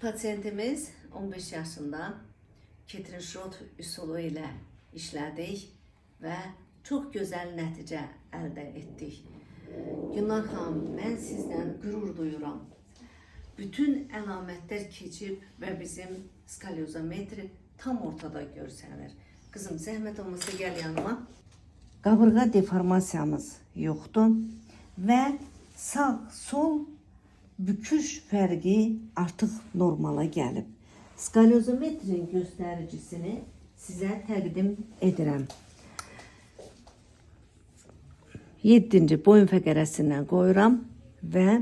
Pasiyentimiz 15 yaşında Ketrin-Şrot üsulu ilə işlədik və çox gözəl nəticə əldə etdik. Gülnar xanım, mən sizdən qürur duyuram. Bütün əlamətlər keçib və bizim skalyozometri tam ortada görsənir. Qızım, zəhmət olmasa gəl yanıma. Qabırğa deformasiyamız yoxdur və sağ-sol büküş fərqi artıq normala gəlib. Skalyozometrin göstəricisini sizə təqdim edirəm. 7-ci boyun fəqərəsindən qoyuram və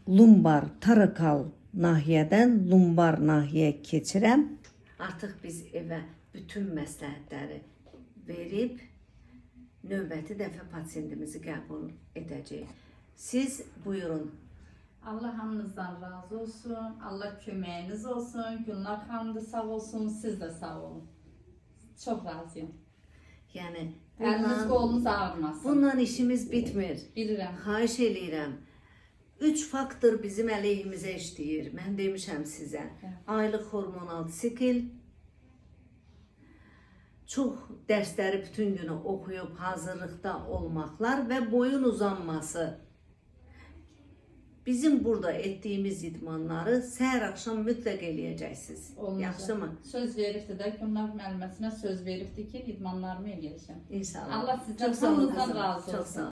lumbar tarakal nahiyədən lumbar nahiyəyə keçirəm. Artıq biz evə bütün məsləhətləri verib növbəti dəfə pasiyentimizi qəbul edəcəyik. Siz buyurun. Allah hamınızdan razı olsun. Allah köməyiniz olsun. Gülnar xanım da sağ olsun. Siz də sağ olun. Çox razıyım. Yəni Əliniz qolunuz ağrımasın. Bundan işimiz bitmir. Bilirəm. Xahiş eləyirəm. 3 faktor bizim əleyhimizə işləyir. Mən demişəm sizə. Aylıq hormonal sikl, çox dərsləri bütün günü oxuyub hazırlıqda olmaqlar və boyun uzanması. Bizim burada etdiyimiz idmanları səhər-axşam mütləq eləyəcəksiniz. Yaxşımı? Söz veribdi də, Gülnar müəlliməsinə söz veribdi ki, idmanlarımı eləyəcəm. İnşallah. Allah sizdən Çox sağ olun hamınızdan qızım. razı olsun. Çox sağ olun.